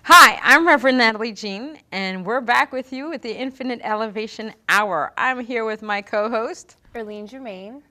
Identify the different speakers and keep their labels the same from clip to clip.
Speaker 1: Hi, I'm Reverend Natalie Jean, and we're back with you with the Infinite Elevation Hour. I'm here with my co-host,
Speaker 2: Erline Germain.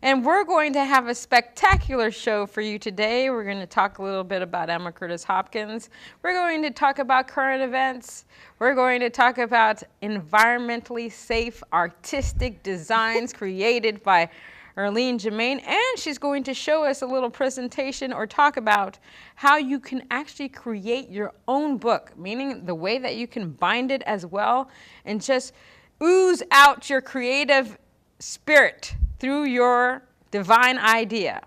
Speaker 1: and we're going to have a spectacular show for you today. We're going to talk a little bit about Emma Curtis Hopkins. We're going to talk about current events. We're going to talk about environmentally safe artistic designs created by Erline Germain, and she's going to show us a little presentation or talk about how you can actually create your own book, meaning the way that you can bind it as well and just ooze out your creative spirit through your divine idea.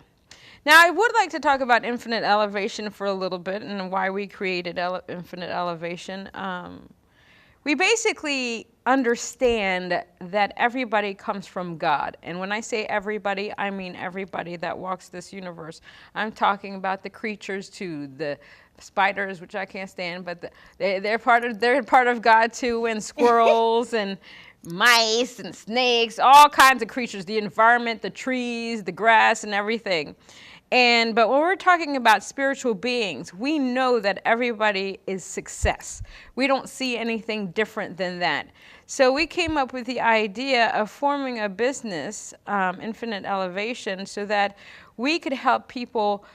Speaker 1: Now, I would like to talk about infinite elevation for a little bit and why we created infinite elevation. We basically understand that everybody comes from God. And when I say everybody, I mean everybody that walks this universe. I'm talking about the creatures too, the spiders, which I can't stand, but they're part of God too, and squirrels and mice and snakes, all kinds of creatures, the environment, the trees, the grass, and everything. But when we're talking about spiritual beings, we know that everybody is success. We don't see anything different than that. So we came up with the idea of forming a business, Infinite Elevation, so that we could help people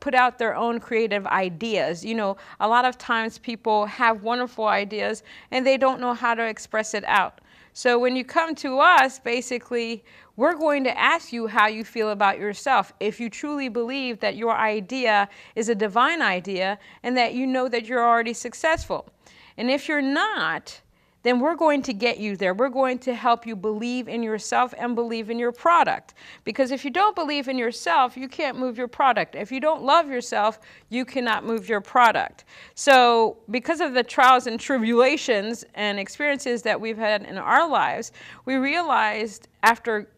Speaker 1: put out their own creative ideas. You know, a lot of times people have wonderful ideas and they don't know how to express it out. So when you come to us, basically, we're going to ask you how you feel about yourself. If you truly believe that your idea is a divine idea and that you know that you're already successful. And if you're not, then we're going to get you there. We're going to help you believe in yourself and believe in your product. Because if you don't believe in yourself, you can't move your product. If you don't love yourself, you cannot move your product. So because of the trials and tribulations and experiences that we've had in our lives, we realized after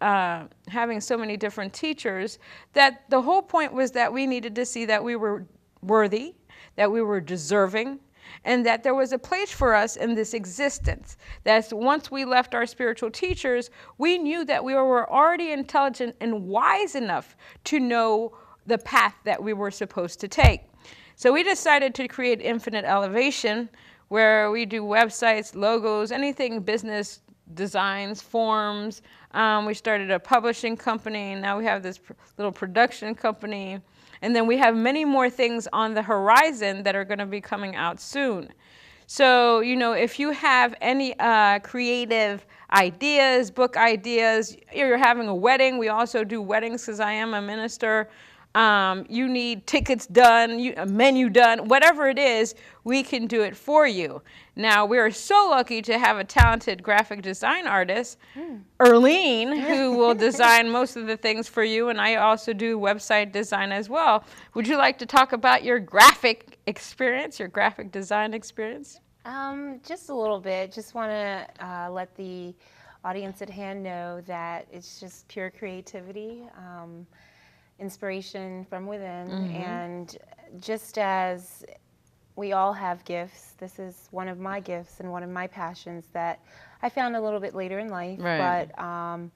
Speaker 1: having so many different teachers that the whole point was that we needed to see that we were worthy, that we were deserving, and that there was a place for us in this existence. That once we left our spiritual teachers, we knew that we were already intelligent and wise enough to know the path that we were supposed to take. So we decided to create Infinite Elevation, where we do websites, logos, anything business designs, forms. We started a publishing company, and now we have this little production company. And then we have many more things on the horizon that are going to be coming out soon. So, you know, if you have any creative ideas, book ideas, you're having a wedding. We also do weddings because I am a minister. You need tickets done, a menu done, whatever it is, we can do it for you. Now, we are so lucky to have a talented graphic design artist, Erline, who will design most of the things for you, and I also do website design as well. Would you like to talk about your graphic experience, your graphic design experience?
Speaker 2: Just a little bit. Just want to let the audience at hand know that it's just pure creativity, inspiration from within, and just as we all have gifts, this is one of my gifts and one of my passions that I found a little bit later in life,
Speaker 1: Right.
Speaker 2: but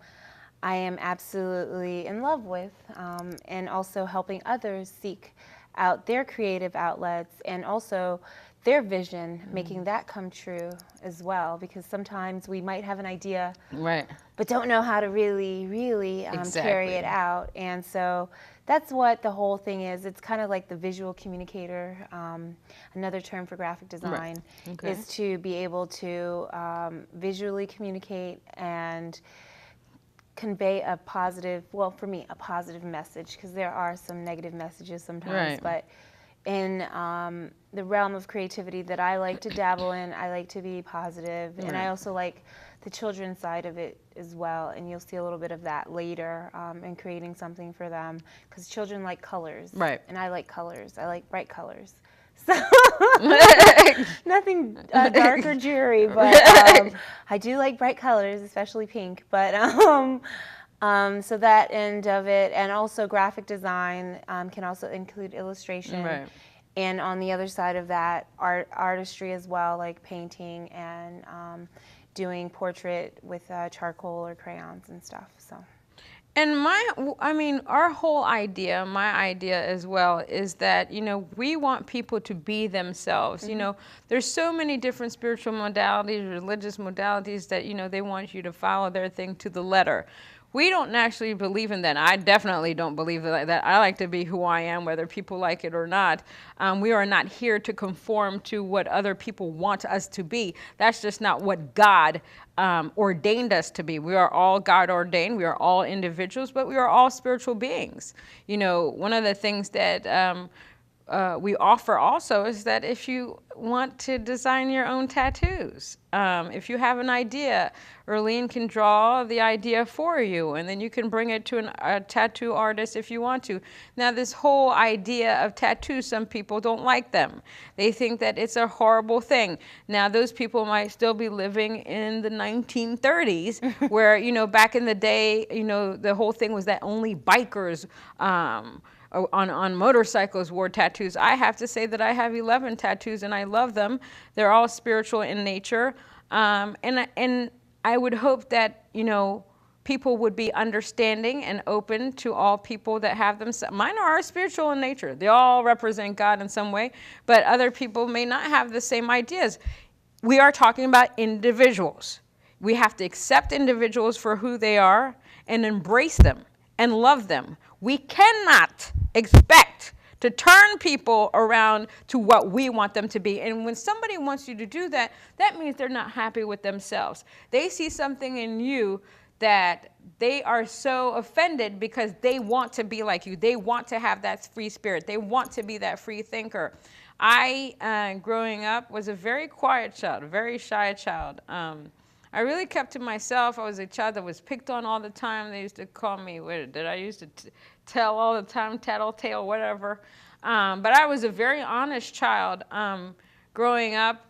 Speaker 2: I am absolutely in love with, and also helping others seek out their creative outlets and also their vision, making that come true as well, because sometimes we might have an idea,
Speaker 1: Right.
Speaker 2: but don't know how to really carry it out. And so that's what the whole thing is. It's kind of like the visual communicator. Another term for graphic design is to be able to visually communicate and convey a positive, well, for me, a positive message, because there are some negative messages sometimes, but in the realm of creativity that I like to dabble in, I like to be positive, and I also like the children's side of it as well, and you'll see a little bit of that later in creating something for them, because children like colors, and I like colors. I like bright colors. So nothing dark or dreary, but I do like bright colors, especially pink. But so that end of it, and also graphic design can also include illustration. And on the other side of that, artistry as well, like painting and doing portrait with charcoal or crayons and stuff. So.
Speaker 1: And our whole idea, my idea as well, is that, we want people to be themselves. There's so many different spiritual modalities, religious modalities that, they want you to follow their thing to the letter. We don't actually believe in that. I definitely don't believe that. I like to be who I am, whether people like it or not. We are not here to conform to what other people want us to be. That's just not what God ordained us to be. We are all God ordained. We are all individuals, but we are all spiritual beings. One of the things that we offer also is that if you want to design your own tattoos, if you have an idea, Erline can draw the idea for you, and then you can bring it to a tattoo artist if you want to. Now, this whole idea of tattoos, some people don't like them. They think that it's a horrible thing. Now, those people might still be living in the 1930s, where, back in the day, the whole thing was that only bikers on motorcycles wore tattoos. I have to say that I have 11 tattoos and I love them. They're all spiritual in nature. And I would hope that, people would be understanding and open to all people that have them. Mine are spiritual in nature. They all represent God in some way, but other people may not have the same ideas. We are talking about individuals. We have to accept individuals for who they are and embrace them and love them. We cannot expect to turn people around to what we want them to be. And when somebody wants you to do that, that means they're not happy with themselves. They see something in you that they are so offended because they want to be like you. They want to have that free spirit. They want to be that free thinker. I, growing up, was a very quiet child, a very shy child. I really kept to myself. I was a child that was picked on all the time. They used to call me, what did I used to tell all the time, tattletale, whatever. But I was a very honest child. Growing up,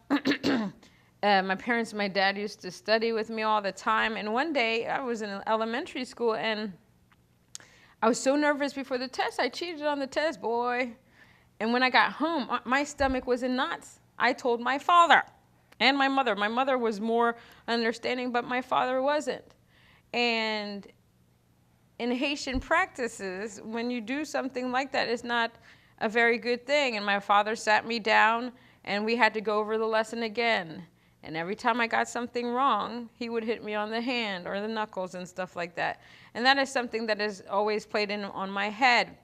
Speaker 1: my parents and my dad used to study with me all the time. And one day, I was in elementary school, and I was so nervous before the test. I cheated on the test, boy. And when I got home, my stomach was in knots. I told my father. And my mother. My mother was more understanding, but my father wasn't. And in Haitian practices, when you do something like that, it's not a very good thing. And my father sat me down, and we had to go over the lesson again. And every time I got something wrong, he would hit me on the hand or the knuckles and stuff like that. And that is something that has always played in on my head.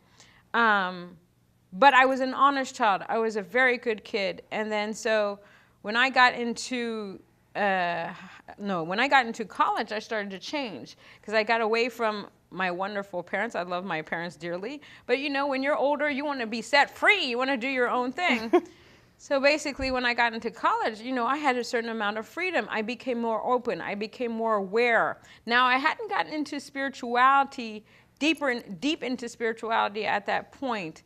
Speaker 1: But I was an honest child. I was a very good kid. And then so when I got into college, I started to change because I got away from my wonderful parents. I love my parents dearly. But when you're older, you want to be set free. You want to do your own thing. So basically, when I got into college, I had a certain amount of freedom. I became more open. I became more aware. Now, I hadn't gotten into spirituality, deep into spirituality at that point.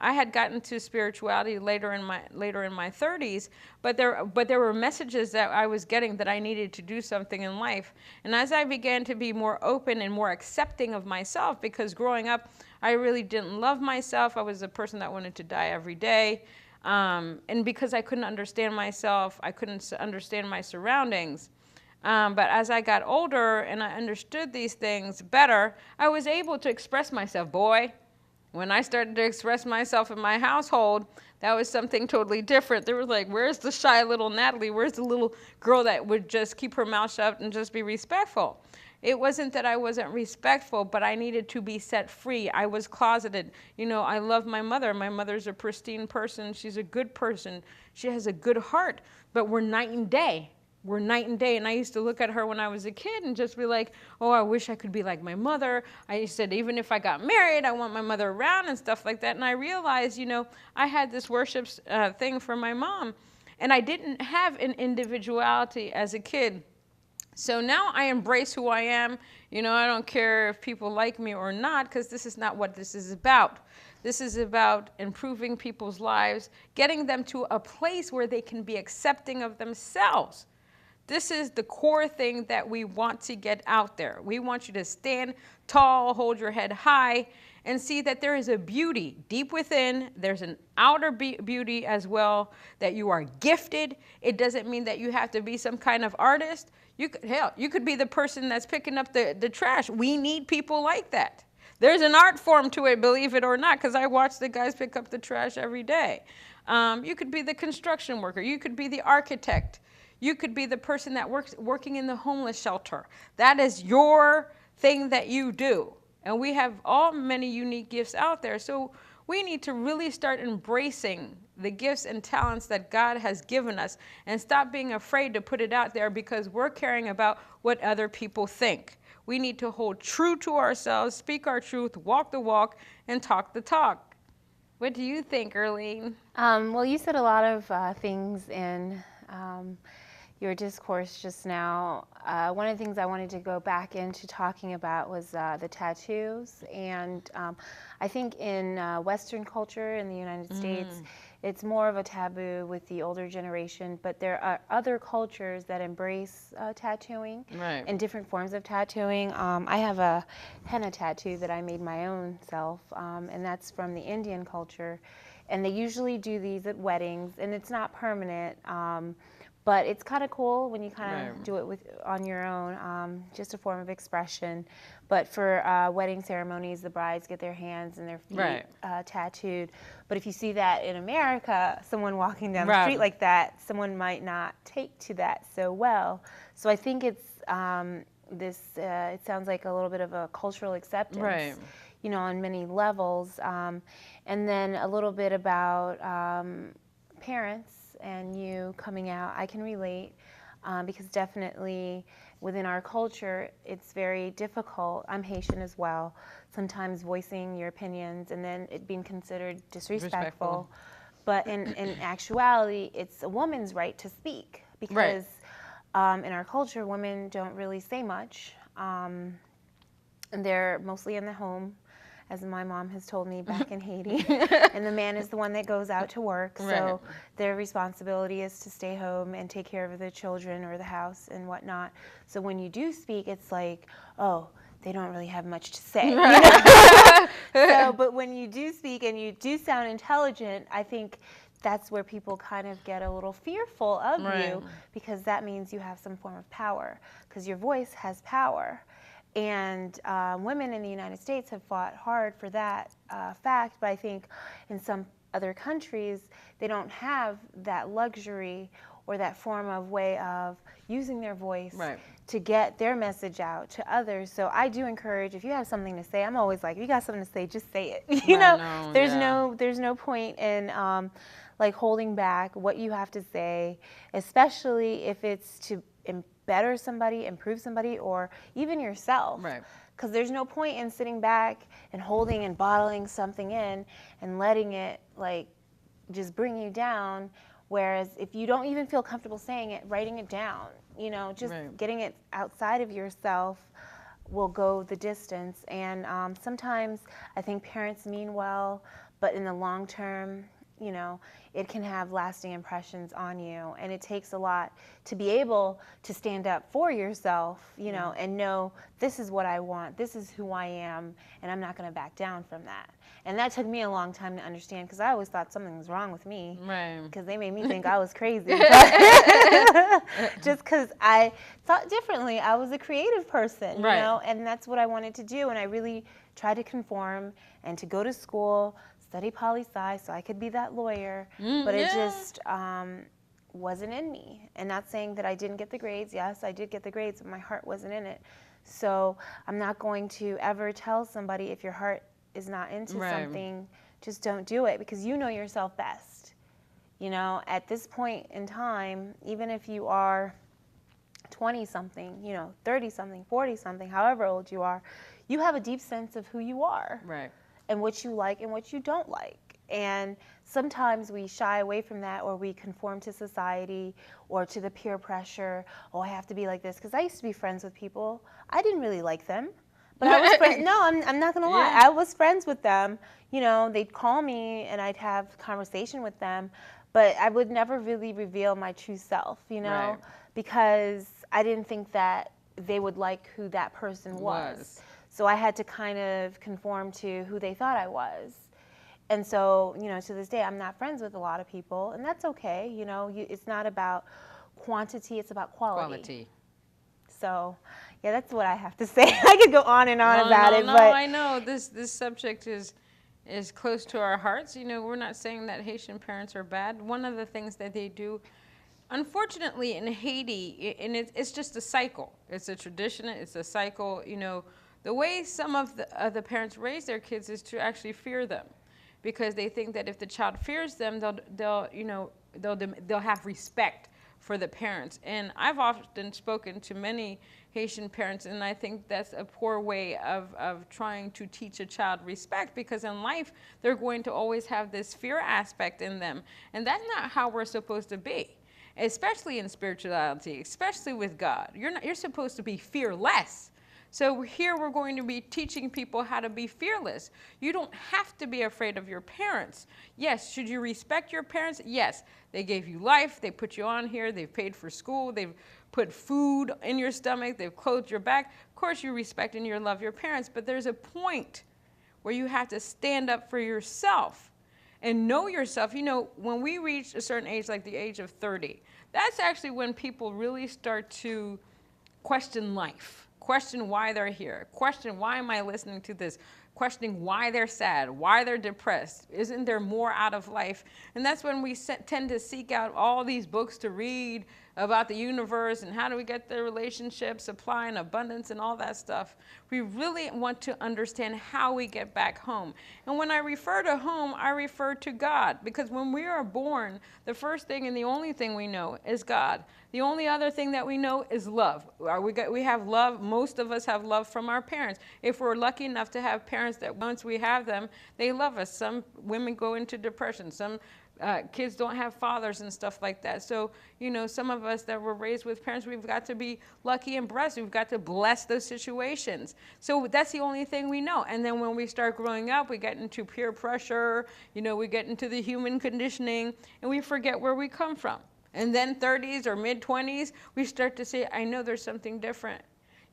Speaker 1: I had gotten to spirituality later in my 30s, but there were messages that I was getting that I needed to do something in life. And as I began to be more open and more accepting of myself, because growing up, I really didn't love myself. I was a person that wanted to die every day. And because I couldn't understand myself, I couldn't understand my surroundings. But as I got older and I understood these things better, I was able to express myself, boy. When I started to express myself in my household, that was something totally different. They were like, where's the shy little Natalie? Where's the little girl that would just keep her mouth shut and just be respectful? It wasn't that I wasn't respectful, but I needed to be set free. I was closeted. I love my mother. My mother's a pristine person. She's a good person. She has a good heart, but we're night and day. We're night and day. And I used to look at her when I was a kid and just be like, oh, I wish I could be like my mother. I said, even if I got married, I want my mother around and stuff like that. And I realized, I had this worship thing for my mom. And I didn't have an individuality as a kid. So now I embrace who I am. I don't care if people like me or not, because this is not what this is about. This is about improving people's lives, getting them to a place where they can be accepting of themselves. This is the core thing that we want to get out there. We want you to stand tall, hold your head high, and see that there is a beauty deep within. There's an outer beauty as well, that you are gifted. It doesn't mean that you have to be some kind of artist. You could be the person that's picking up the trash. We need people like that. There's an art form to it, believe it or not, because I watch the guys pick up the trash every day. You could be the construction worker. You could be the architect. You could be the person that working in the homeless shelter. That is your thing that you do. And we have all many unique gifts out there. So we need to really start embracing the gifts and talents that God has given us and stop being afraid to put it out there because we're caring about what other people think. We need to hold true to ourselves, speak our truth, walk the walk, and talk the talk. What do you think, Erline?
Speaker 2: Well, you said a lot of things in your discourse just now. One of the things I wanted to go back into talking about was the tattoos. And I think in Western culture in the United States, it's more of a taboo with the older generation, but there are other cultures that embrace tattooing and different forms of tattooing. I have a henna tattoo that I made my own self, and that's from the Indian culture. And they usually do these at weddings, and it's not permanent, but it's kind of cool when you kind of do it on your own, just a form of expression. But for wedding ceremonies, the brides get their hands and their feet tattooed. But if you see that in America, someone walking down the street like that, someone might not take to that so well. So I think it's it sounds like a little bit of a cultural acceptance, you know, on many levels. And then a little bit about parents and you coming out. I can relate because definitely within our culture, it's very difficult. I'm Haitian as well. Sometimes voicing your opinions and then it being considered disrespectful. But in actuality, it's a woman's right to speak because in our culture, women don't really say much. And they're mostly in the home, as my mom has told me back in Haiti. And the man is the one that goes out to work. So their responsibility is to stay home and take care of the children or the house and whatnot. So when you do speak, it's like, oh, they don't really have much to say. You know? So, but when you do speak and you do sound intelligent, I think that's where people kind of get a little fearful of you because that means you have some form of power because your voice has power. And women in the United States have fought hard for that fact, but I think in some other countries, they don't have that luxury or that form of way of using their voice to get their message out to others. So I do encourage, if you have something to say, I'm always like, if you got something to say, just say it. You know, there's no point in like holding back what you have to say, especially if it's to better somebody, improve somebody, or even yourself. Because there's no point in sitting back and holding and bottling something in and letting it like just bring you down. Whereas if you don't even feel comfortable saying it, writing it down, you know, just getting it outside of yourself will go the distance. And sometimes I think parents mean well, but in the long term, you know, it can have lasting impressions on you. And it takes a lot to be able to stand up for yourself, you know, and know this is what I want, this is who I am, and I'm not going to back down from that. And that took me a long time to understand because I always thought something was wrong with me because they made me think I was crazy. Just because I thought differently. I was a creative person, you know, and that's what I wanted to do. And I really tried to conform and to go to school, study poli-sci so I could be that lawyer, but it just wasn't in me. And not saying that I didn't get the grades. Yes, I did get the grades, but my heart wasn't in it. So I'm not going to ever tell somebody if your heart is not into something, just don't do it because you know yourself best. You know, at this point in time, even if you are 20-something, you know, 30-something, 40-something, however old you are, you have a deep sense of who you are. And what you like and what you don't like. And sometimes we shy away from that or we conform to society or to the peer pressure. Oh, I have to be like this. Because I used to be friends with people. I didn't really like them. But I was friends. No, I'm not going to lie. I was friends with them. You know, they'd call me and I'd have conversation with them. But I would never really reveal my true self, you know, because I didn't think that they would like who that person was. So I had to kind of conform to who they thought I was. And so, you know, to this day, I'm not friends with a lot of people, and that's okay. You know, it's not about quantity, it's about quality. So, yeah, that's what I have to say. I could go on and on about it,
Speaker 1: but I know this subject is close to our hearts. You know, we're not saying that Haitian parents are bad. One of the things that they do, unfortunately, in Haiti, and it's just a cycle. It's a tradition. It's a cycle. You know, the way some of the parents raise their kids is to actually fear them, because they think that if the child fears them, they'll have respect for the parents. And I've often spoken to many Haitian parents, and I think that's a poor way of trying to teach a child respect, because in life they're going to always have this fear aspect in them, and that's not how we're supposed to be, especially in spirituality, especially with God. You're supposed to be fearless. So here we're going to be teaching people how to be fearless. You don't have to be afraid of your parents. Yes, should you respect your parents? Yes, they gave you life, they put you on here, they've paid for school, they've put food in your stomach, they've clothed your back. Of course you respect and you love your parents, but there's a point where you have to stand up for yourself and know yourself. You know, when we reach a certain age, like the age of 30, that's actually when people really start to question life. Question why they're here. Question why am I listening to this? Questioning why they're sad, why they're depressed. Isn't there more out of life? And that's when we tend to seek out all these books to read about the universe and how do we get the relationship, supply and abundance and all that stuff. We really want to understand how we get back home. And when I refer to home, I refer to God, because when we are born, the first thing and the only thing we know is God. The only other thing that we know is love. We have love. Most of us have love from our parents. If we're lucky enough to have parents that once we have them, they love us. Some women go into depression. Some kids don't have fathers and stuff like that. So, you know, some of us that were raised with parents, we've got to be lucky and blessed. We've got to bless those situations. So that's the only thing we know. And then when we start growing up, we get into peer pressure, you know, we get into the human conditioning, and we forget where we come from. And then 30s or mid-20s, we start to say, I know there's something different.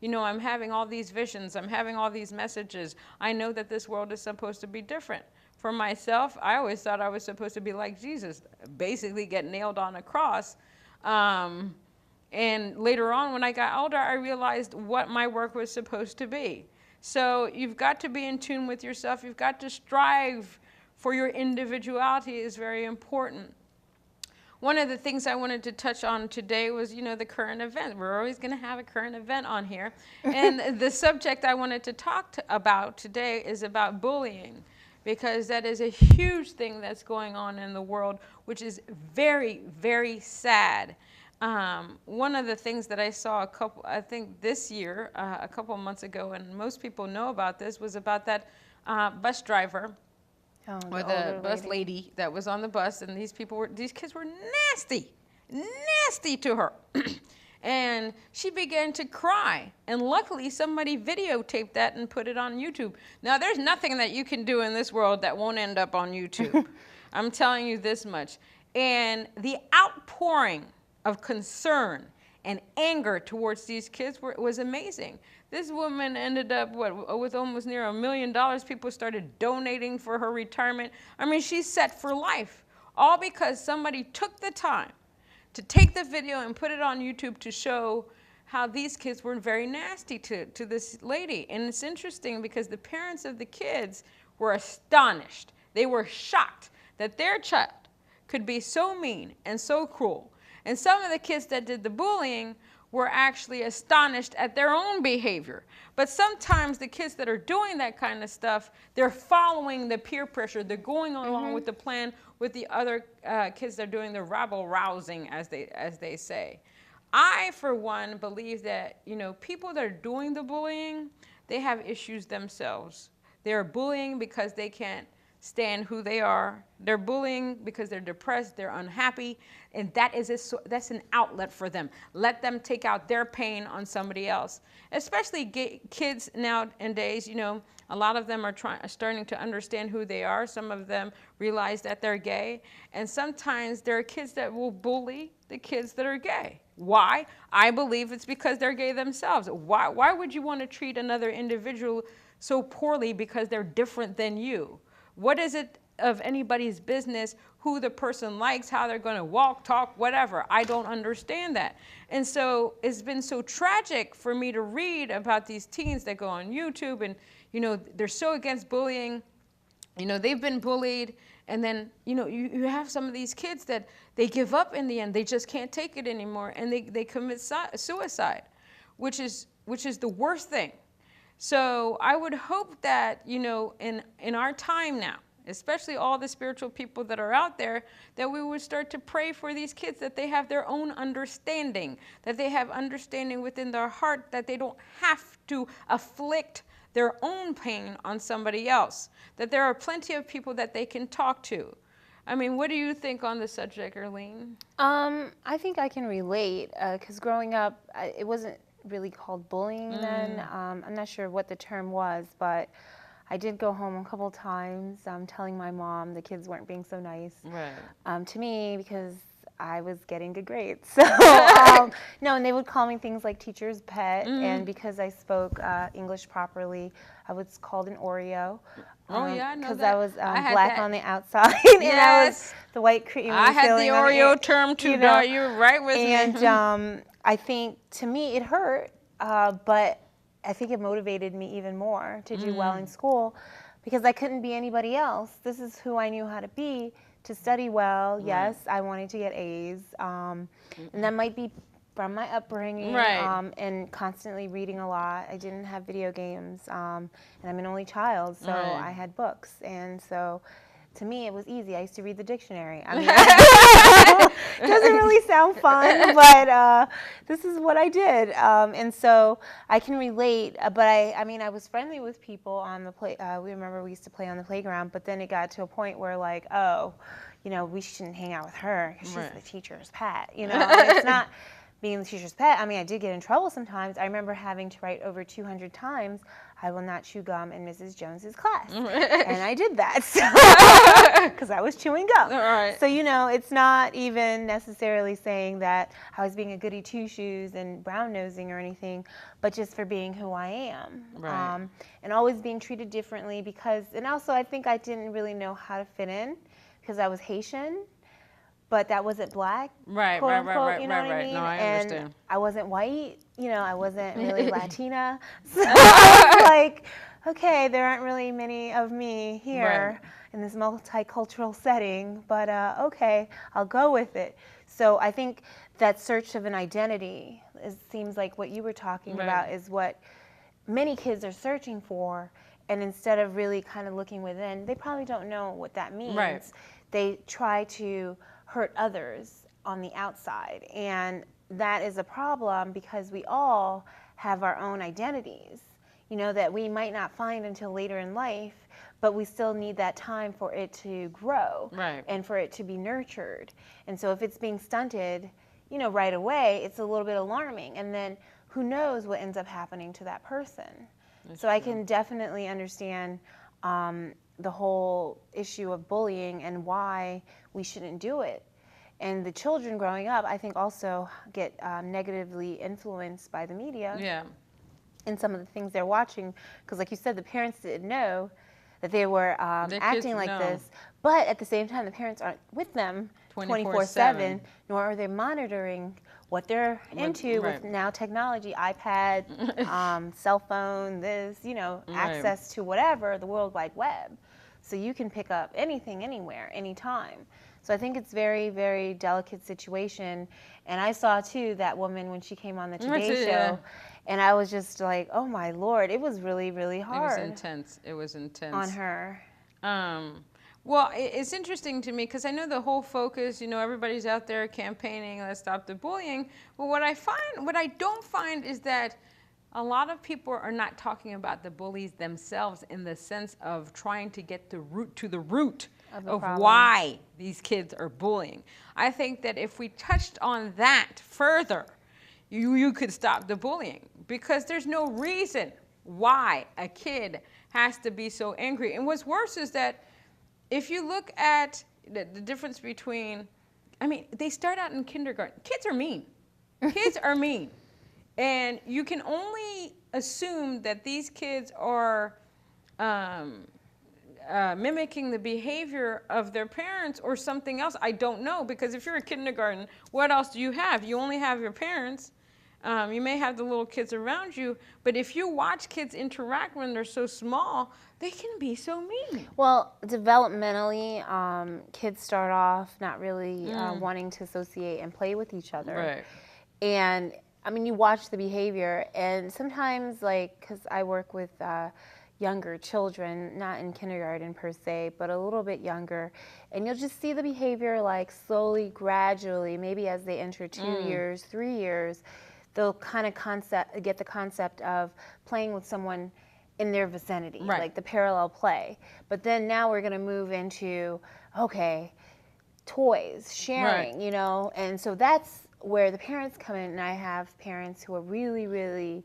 Speaker 1: You know, I'm having all these visions. I'm having all these messages. I know that this world is supposed to be different. For myself, I always thought I was supposed to be like Jesus, basically get nailed on a cross. And later on, when I got older, I realized what my work was supposed to be. So you've got to be in tune with yourself. You've got to strive for your individuality is very important. One of the things I wanted to touch on today was, you know, the current event. We're always going to have a current event on here. And the subject I wanted to talk about today is about bullying, because that is a huge thing that's going on in the world, which is very, very sad. One of the things that I saw I think this year, a couple of months ago, and most people know about this, was about that bus driver. Or the bus lady that was on the bus, and these kids were nasty to her. And she began to cry, and luckily somebody videotaped that and put it on YouTube. Now there's nothing that you can do in this world that won't end up on YouTube. I'm telling you this much. And the outpouring of concern and anger towards these kids was amazing. This woman ended up, with almost near $1 million. People started donating for her retirement. I mean, she's set for life, all because somebody took the time to take the video and put it on YouTube to show how these kids were very nasty to this lady. And it's interesting because the parents of the kids were astonished. They were shocked that their child could be so mean and so cruel. And some of the kids that did the bullying were actually astonished at their own behavior. But sometimes the kids that are doing that kind of stuff, they're following the peer pressure. They're going along with the plan with the other kids that are doing the rabble-rousing, as they say. I, for one, believe that, you know, people that are doing the bullying, they have issues themselves. They're bullying because they can't stand who they are. They're bullying because they're depressed, they're unhappy, and that's an outlet for them. Let them take out their pain on somebody else. Especially kids nowadays, you know, a lot of them are starting to understand who they are. Some of them realize that they're gay, and sometimes there are kids that will bully the kids that are gay. Why? I believe it's because they're gay themselves. Why would you want to treat another individual so poorly because they're different than you? What is it of anybody's business who the person likes, how they're going to walk, talk, whatever. I don't understand that. And so it's been so tragic for me to read about these teens that go on YouTube and, you know, they're so against bullying. You know, they've been bullied. And then, you know, you have some of these kids that they give up in the end. They just can't take it anymore. And they commit suicide, which is the worst thing. So I would hope that, you know, in our time now, especially all the spiritual people that are out there, that we would start to pray for these kids, that they have their own understanding, that they have understanding within their heart, that they don't have to afflict their own pain on somebody else, that there are plenty of people that they can talk to. I mean, what do you think on the subject, Erline?
Speaker 2: I think I can relate, because growing up, it wasn't really called bullying then. I'm not sure what the term was, but I did go home a couple of times telling my mom the kids weren't being so nice to me because I was getting good grades. So no, and they would call me things like teacher's pet, and because I spoke English properly, I was called an Oreo.
Speaker 1: Oh yeah, I know
Speaker 2: because
Speaker 1: that.
Speaker 2: I was
Speaker 1: I
Speaker 2: black
Speaker 1: that.
Speaker 2: On the outside, and I was the white cream.
Speaker 1: I had the Oreo term too. No, you're right with me.
Speaker 2: And I think to me it hurt, but I think it motivated me even more to do well in school because I couldn't be anybody else. This is who I knew how to be, to study well. Yes, I wanted to get A's, and that might be from my upbringing and constantly reading a lot. I didn't have video games, and I'm an only child, so I had books. And so to me, it was easy. I used to read the dictionary. I mean, it doesn't really sound fun, but this is what I did. And so I can relate, but I mean, I was friendly with people on the play. We remember we used to play on the playground, but then it got to a point where like, oh, you know, we shouldn't hang out with her because she's the teacher's pet. You know, and it's not being the teacher's pet. I mean, I did get in trouble sometimes. I remember having to write over 200 times, I will not chew gum in Mrs. Jones's class. And I did that because I was chewing gum. So, you know, it's not even necessarily saying that I was being a goody two-shoes and brown-nosing or anything, but just for being who I am. And always being treated differently because, and also I think I didn't really know how to fit in because I was Haitian. But that wasn't black, quote unquote, you know what I mean?
Speaker 1: No, I understand.
Speaker 2: And I wasn't white, you know, I wasn't really Latina. So I was like, okay, there aren't really many of me here in this multicultural setting, but okay, I'll go with it. So I think that search of an identity, it seems like what you were talking about is what many kids are searching for. And instead of really kind of looking within, they probably don't know what that means. They try to hurt others on the outside, and that is a problem because we all have our own identities, you know, that we might not find until later in life, but we still need that time for it to grow and for it to be nurtured. And so if it's being stunted, you know, right away, it's a little bit alarming, and then who knows what ends up happening to that person. So I can definitely understand the whole issue of bullying and why we shouldn't do it. And the children growing up, I think, also get negatively influenced by the media and some of the things they're watching. Because like you said, the parents didn't know that they were acting like this. But at the same time, the parents aren't with them 24/7, nor are they monitoring what they're into with now technology, iPad, cell phone, this, you know, access to whatever, the World Wide Web. So you can pick up anything, anywhere, anytime. So I think it's very, very delicate situation. And I saw, too, that woman when she came on the Today Show. And I was just like, oh, my Lord. It was really, really hard.
Speaker 1: It was intense. It was intense.
Speaker 2: On her.
Speaker 1: Well, it's interesting to me because I know the whole focus, you know, everybody's out there campaigning, let's stop the bullying. But what I don't find is that a lot of people are not talking about the bullies themselves in the sense of trying to get to the root of why these kids are bullying. I think that if we touched on that further, you could stop the bullying because there's no reason why a kid has to be so angry. And what's worse is that if you look at the difference between, I mean, they start out in kindergarten. Kids are mean. Kids are mean. And you can only assume that these kids are mimicking the behavior of their parents or something else. I don't know, because if you're in kindergarten, what else do you have? You only have your parents. You may have the little kids around you, but if you watch kids interact when they're so small, they can be so mean.
Speaker 2: Well, developmentally, kids start off not really wanting to associate and play with each other.
Speaker 1: Right.
Speaker 2: And I mean, you watch the behavior, and sometimes, like, because I work with younger children, not in kindergarten per se, but a little bit younger, and you'll just see the behavior like slowly, gradually, maybe as they enter 2 years, 3 years, they'll kind of get the concept of playing with someone in their vicinity,
Speaker 1: right.
Speaker 2: like the parallel play. But then now we're going to move into, okay, toys, sharing,
Speaker 1: right.
Speaker 2: you know, and so that's where the parents come in, and I have parents who are really, really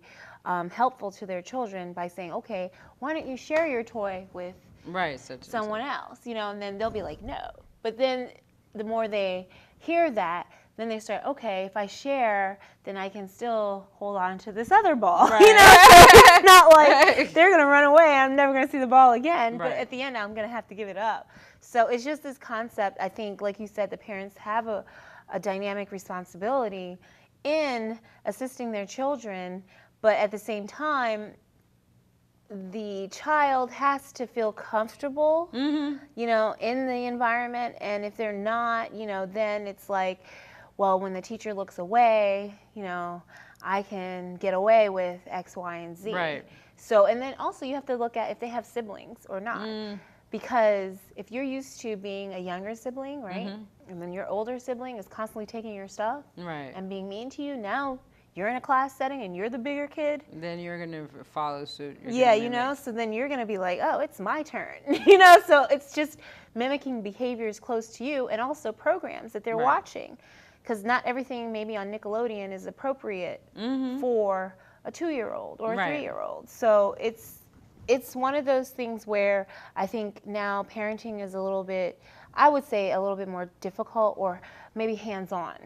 Speaker 2: helpful to their children by saying, okay, why don't you share your toy with
Speaker 1: right,
Speaker 2: someone else, you know, and then they'll be like, no. But then the more they hear that, then they start, okay, if I share, then I can still hold on to this other ball.
Speaker 1: Right.
Speaker 2: You know, so it's not like they're going to run away, I'm never going to see the ball again,
Speaker 1: right.
Speaker 2: but at the end I'm going to have to give it up. So it's just this concept, I think, like you said, the parents have a dynamic responsibility in assisting their children, but at the same time, the child has to feel comfortable, you know, in the environment, and if they're not, you know, then it's like, well, when the teacher looks away, you know, I can get away with X, Y, and Z.
Speaker 1: Right.
Speaker 2: So, and then also you have to look at if they have siblings or not. Because if you're used to being a younger sibling, right, and then your older sibling is constantly taking your stuff and being mean to you, now you're in a class setting and you're the bigger kid.
Speaker 1: Then you're going to follow suit.
Speaker 2: Yeah, you know, so then you're going to be like, oh, it's my turn. You know, so it's just mimicking behaviors close to you and also programs that they're watching. Because not everything maybe on Nickelodeon is appropriate for a 2-year-old or a 3-year-old. So it's one of those things where I think now parenting is a little bit, I would say a little bit more difficult or maybe hands-on.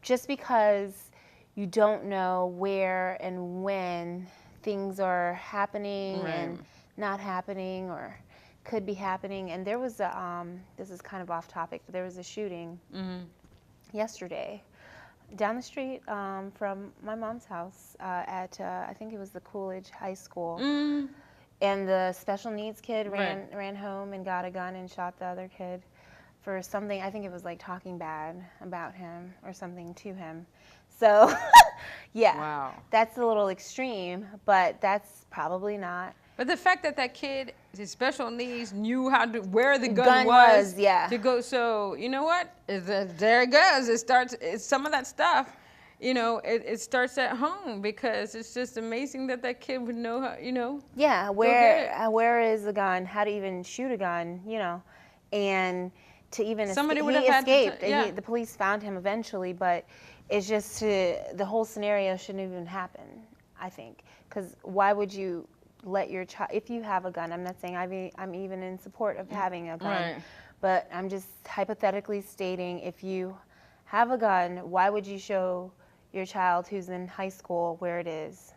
Speaker 2: Just because you don't know where and when things are happening and not happening or could be happening. And there was a, this is kind of off topic, but there was a shooting yesterday down the street from my mom's house at, I think it was the Coolidge High School. And the special needs kid ran home and got a gun and shot the other kid for something. I think it was like talking bad about him or something to him. So, yeah, that's a little extreme, but that's probably not.
Speaker 1: But the fact that that kid, his special needs, knew how to where the gun was to go. So you know what? There it goes. It starts. It's some of that stuff. You know, it starts at home because it's just amazing that that kid would know how. You know.
Speaker 2: Yeah. Where is the gun? How to even shoot a gun? You know, and to even
Speaker 1: somebody would
Speaker 2: have escaped.
Speaker 1: The
Speaker 2: police found him eventually, but it's just the whole scenario shouldn't even happen. I think because why would you let your child, if you have a gun, I'm not saying I'm even in support of having a gun, but I'm just hypothetically stating if you have a gun, why would you show your child who's in high school where it is?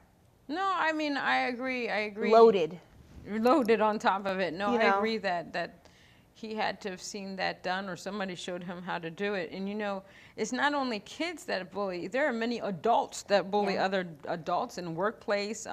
Speaker 1: No, I mean, I agree.
Speaker 2: Loaded
Speaker 1: on top of it. No, I agree that he had to have seen that done or somebody showed him how to do it. And you know, it's not only kids that bully, there are many adults that bully other adults in workplace,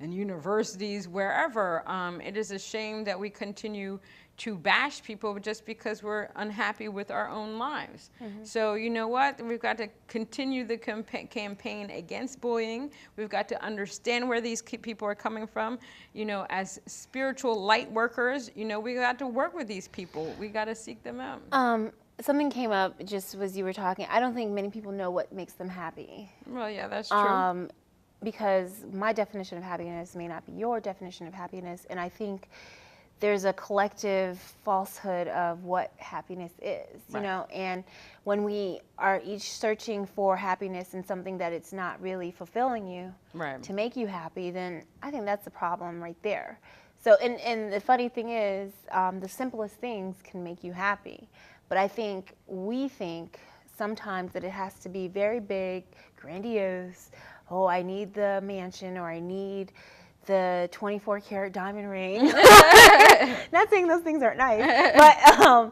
Speaker 1: in universities, wherever. It is a shame that we continue to bash people just because we're unhappy with our own lives. So you know what? We've got to continue the campaign against bullying. We've got to understand where these people are coming from. You know, as spiritual light workers, you know, we got to work with these people. We got to seek them out.
Speaker 2: Something came up just as you were talking. I don't think many people know what makes them happy.
Speaker 1: Well, yeah, that's true.
Speaker 2: Because my definition of happiness may not be your definition of happiness, and I think there's a collective falsehood of what happiness is, you know, and when we are each searching for happiness in something that it's not really fulfilling you to make you happy, then I think that's the problem right there. So, and the funny thing is, the simplest things can make you happy, but I think we think sometimes that it has to be very big, grandiose. Oh, I need the mansion, or I need the 24-karat diamond ring. Not saying those things aren't nice,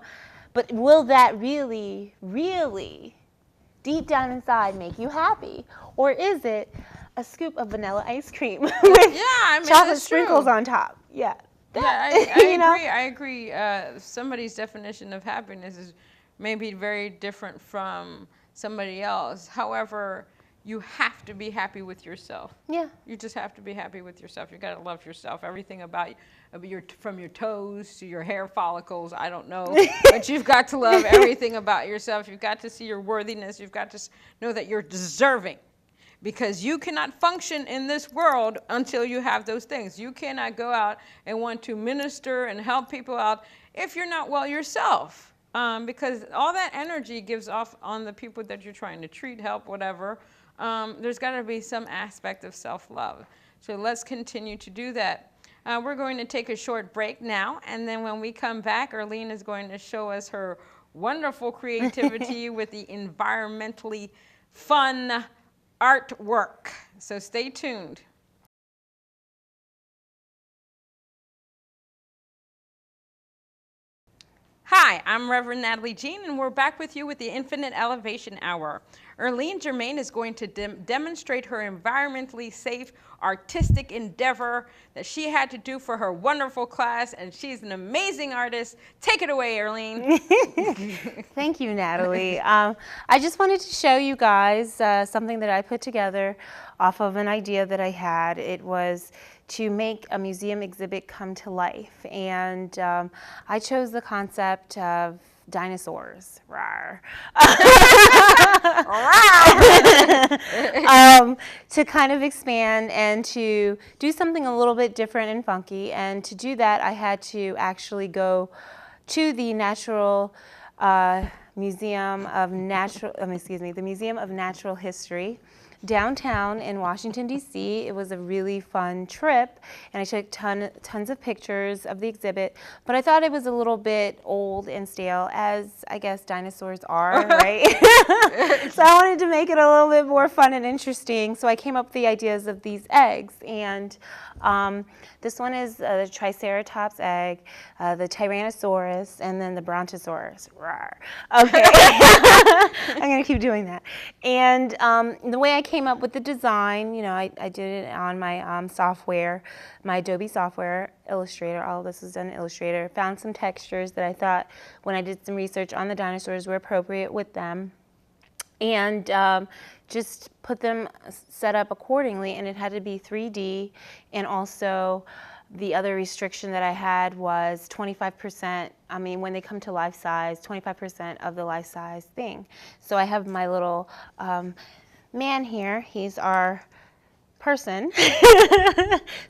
Speaker 2: but will that really, really, deep down inside make you happy? Or is it a scoop of vanilla ice cream with chocolate sprinkles on top? Yeah.
Speaker 1: I agree. Somebody's definition of happiness is maybe very different from somebody else. However, you have to be happy with yourself.
Speaker 2: Yeah.
Speaker 1: You just have to be happy with yourself. You got to love yourself. Everything about you, from your toes to your hair follicles, I don't know. But you've got to love everything about yourself. You've got to see your worthiness. You've got to know that you're deserving. Because you cannot function in this world until you have those things. You cannot go out and want to minister and help people out if you're not well yourself. Because all that energy gives off on the people that you're trying to treat, help, whatever. There's got to be some aspect of self-love. So let's continue to do that. We're going to take a short break now, and then when we come back, Erline is going to show us her wonderful creativity with the environmentally fun artwork. So stay tuned. Hi, I'm Reverend Natalie Jean, and we're back with you with the Infinite Elevation Hour. Erline Germain is going to demonstrate her environmentally safe artistic endeavor that she had to do for her wonderful class, and she's an amazing artist. Take it away, Erline.
Speaker 2: Thank you, Natalie. I just wanted to show you guys something that I put together off of an idea that I had. It was to make a museum exhibit come to life, and I chose the concept of dinosaurs. Rawr. To kind of expand and to do something a little bit different and funky. And to do that, I had to actually go to the Museum of Natural History downtown in Washington, D.C. It was a really fun trip, and I took tons of pictures of the exhibit, but I thought it was a little bit old and stale, as I guess dinosaurs are, right? So I wanted to make it a little bit more fun and interesting, so I came up with the ideas of these eggs, and this one is the Triceratops egg, the Tyrannosaurus, and then the Brontosaurus. Rawr. Okay. I'm going to keep doing that. And the way I came up with the design, you know, I did it on my software, my Adobe software, Illustrator. All of this is done in Illustrator. Found some textures that I thought, when I did some research on the dinosaurs, were appropriate with them. And just put them set up accordingly, and it had to be 3D, and also the other restriction that I had was 25%, I mean, when they come to life size, 25% of the life size thing. So I have my little man here. He's our person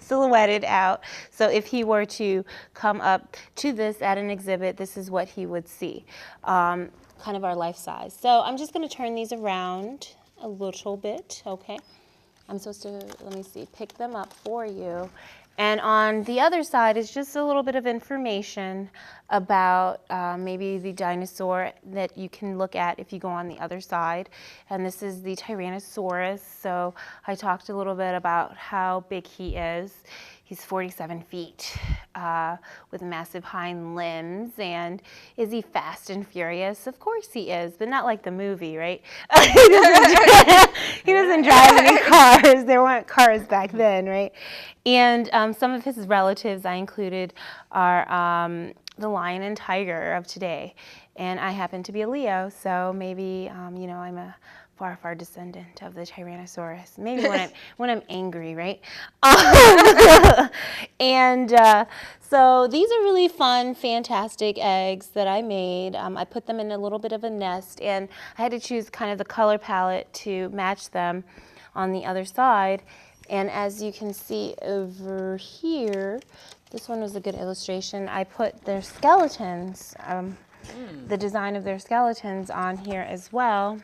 Speaker 2: silhouetted out. So if he were to come up to this at an exhibit, this is what he would see, kind of our life size. So I'm just going to turn these around a little bit, okay? I'm supposed to, let me see, pick them up for you. And on the other side is just a little bit of information about maybe the dinosaur that you can look at if you go on the other side. And this is the Tyrannosaurus. So I talked a little bit about how big he is. He's 47 feet with massive hind limbs. And is he fast and furious? Of course he is, but not like the movie, right? He doesn't drive any cars. There weren't cars back then, right? And some of his relatives I included are the lion and tiger of today. And I happen to be a Leo, so maybe, you know, I'm a far, far descendant of the Tyrannosaurus. Maybe when I'm angry, right? And so these are really fun, fantastic eggs that I made. I put them in a little bit of a nest, and I had to choose kind of the color palette to match them on the other side. And as you can see over here, this one was a good illustration. I put their skeletons, the design of their skeletons on here as well,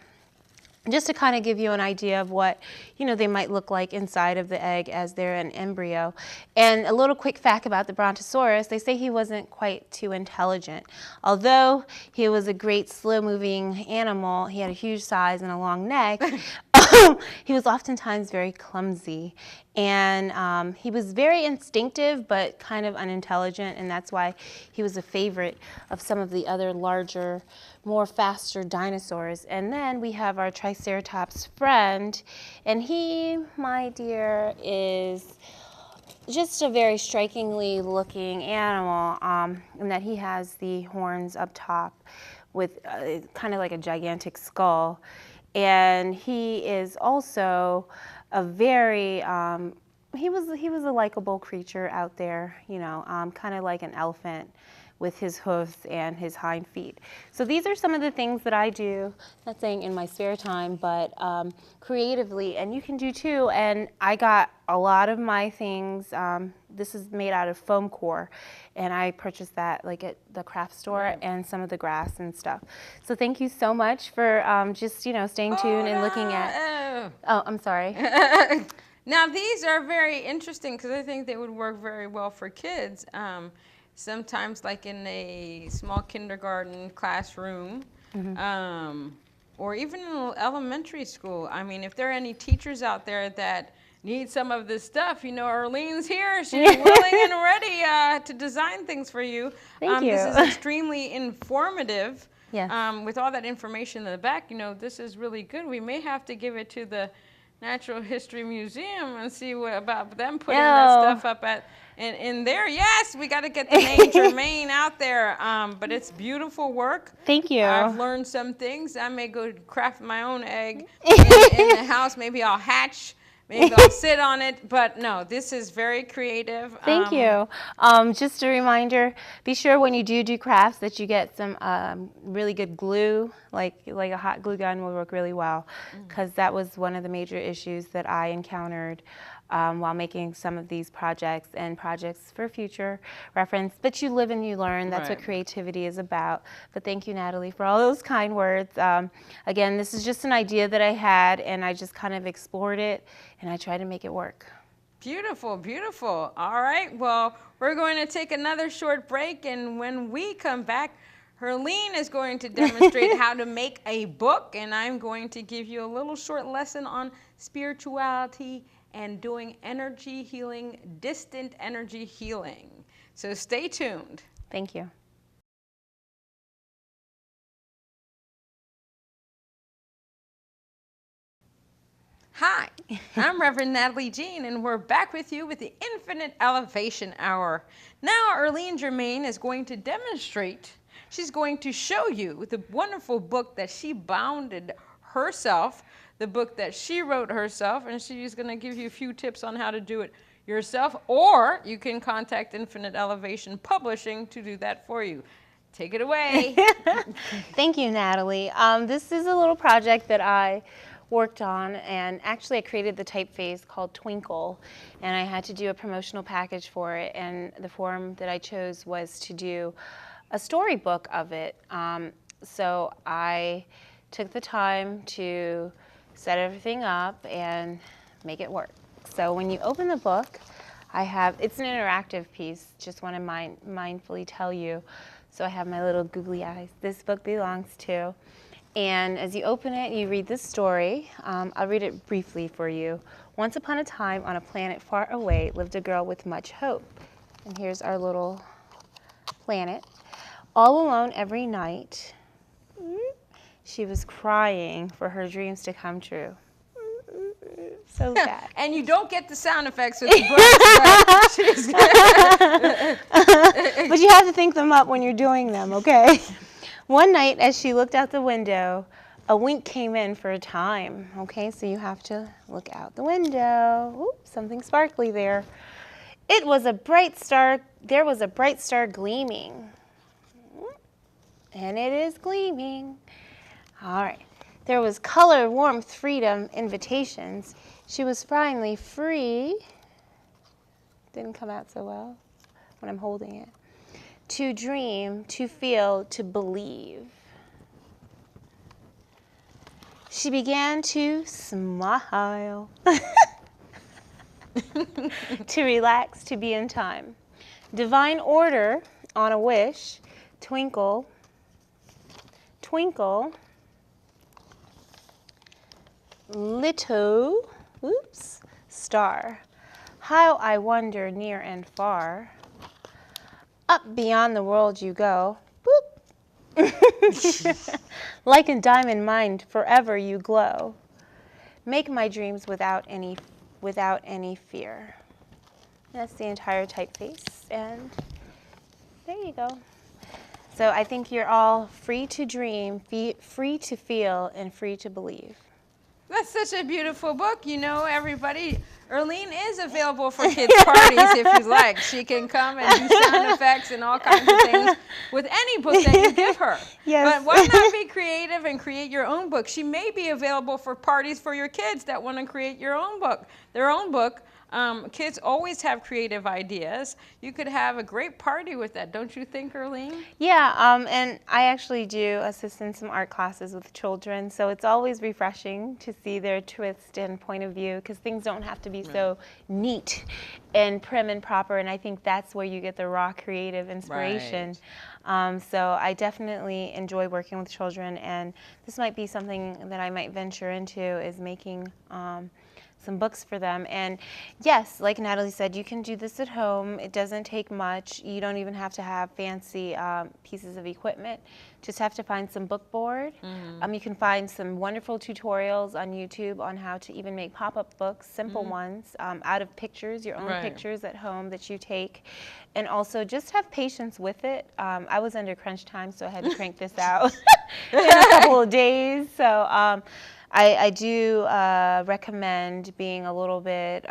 Speaker 2: just to kind of give you an idea of what, you know, they might look like inside of the egg as they're an embryo. And a little quick fact about the Brontosaurus, they say he wasn't quite too intelligent. Although he was a great slow-moving animal, he had a huge size and a long neck, he was oftentimes very clumsy. And he was very instinctive, but kind of unintelligent, and that's why he was a favorite of some of the other larger, more faster dinosaurs. And then we have our Triceratops friend, and he, my dear, is just a very strikingly looking animal, in that he has the horns up top with kind of like a gigantic skull. And he is also a very, he was a likable creature out there, you know, kind of like an elephant with his hooves and his hind feet. So these are some of the things that I do, not saying in my spare time, but creatively, and you can do too. And I got a lot of my things, this is made out of foam core, and I purchased that like at the craft store, and some of the grass and stuff. So thank you so much for just, you know, staying tuned and looking at, oh, I'm sorry.
Speaker 1: Now these are very interesting because I think they would work very well for kids. Sometimes like in a small kindergarten classroom, or even in elementary school. I mean, if there are any teachers out there that need some of this stuff, you know, Erline's here. She's willing and ready to design things for you.
Speaker 2: Thank you.
Speaker 1: This is extremely informative.
Speaker 2: Yes.
Speaker 1: With all that information in the back, you know, this is really good. We may have to give it to the Natural History Museum and see what about them putting that stuff up in there. Yes, we got to get the name Germain out there. But it's beautiful work.
Speaker 2: Thank you.
Speaker 1: I've learned some things. I may go craft my own egg in the house. Maybe I'll hatch. Maybe I'll sit on it, but no, this is very creative.
Speaker 2: Thank you. Just a reminder, be sure when you do crafts that you get some really good glue, like a hot glue gun will work really well, because that was one of the major issues that I encountered while making some of these projects and projects for future reference. But you live and you learn. That's what creativity is about. But thank you, Natalie, for all those kind words. Again, this is just an idea that I had, and I just kind of explored it, and I tried to make it work.
Speaker 1: Beautiful, beautiful. All right, well, we're going to take another short break, and when we come back, Erline is going to demonstrate how to make a book, and I'm going to give you a little short lesson on spirituality and doing energy healing, distant energy healing. So stay tuned.
Speaker 2: Thank you.
Speaker 1: Hi, I'm Reverend Natalie Jean, and we're back with you with the Infinite Elevation Hour. Now, Erline Germain is going to demonstrate. She's going to show you the wonderful book that she bounded herself, the book that she wrote herself, and she's going to give you a few tips on how to do it yourself, or you can contact Infinite Elevation Publishing to do that for you. Take it away.
Speaker 2: Thank you, Natalie. This is a little project that I worked on, and actually I created the typeface called Twinkle, and I had to do a promotional package for it, and the form that I chose was to do a storybook of it. So I took the time to set everything up and make it work. So when you open the book, it's an interactive piece, just want to mindfully tell you. So I have my little googly eyes. This book belongs to. And as you open it, you read the story. I'll read it briefly for you. Once upon a time, on a planet far away, lived a girl with much hope. And here's our little planet. All alone every night, she was crying for her dreams to come true. So sad.
Speaker 1: And you don't get the sound effects with the books,
Speaker 2: but you have to think them up when you're doing them, okay? One night, as she looked out the window, a wink came in for a time. Okay, so you have to look out the window. Oops, something sparkly there. It was a bright star. There was a bright star gleaming. And it is gleaming. All right. There was color, warmth, freedom, invitations. She was finally free. Didn't come out so well when I'm holding it. To dream, to feel, to believe. She began to smile. To relax, to be in time. Divine order on a wish. Twinkle, twinkle. Little, star. How I wander near and far. Up beyond the world you go. Boop. Like a diamond mined, forever you glow. Make my dreams without any fear. That's the entire typeface, and there you go. So I think you're all free to dream, free to feel, and free to believe.
Speaker 1: That's such a beautiful book. You know, everybody, Erline is available for kids' parties if you like. She can come and do sound effects and all kinds of things with any book that you give her.
Speaker 2: Yes.
Speaker 1: But why not be creative and create your own book? She may be available for parties for your kids that want to create their own book. Kids always have creative ideas. You could have a great party with that, don't you think, Erline?
Speaker 2: Yeah, and I actually do assist in some art classes with children, so it's always refreshing to see their twist and point of view, because things don't have to be so neat and prim and proper, and I think that's where you get the raw creative inspiration. Right. So I definitely enjoy working with children, and this might be something that I might venture into, is making some books for them. And yes, like Natalie said, you can do this at home. It doesn't take much. You don't even have to have fancy pieces of equipment. Just have to find some book board. You can find some wonderful tutorials on YouTube on how to even make pop-up books, simple ones, out of pictures, your own pictures at home that you take. And also just have patience with it. I was under crunch time, so I had to crank this out in a couple of days. So I do recommend being a little bit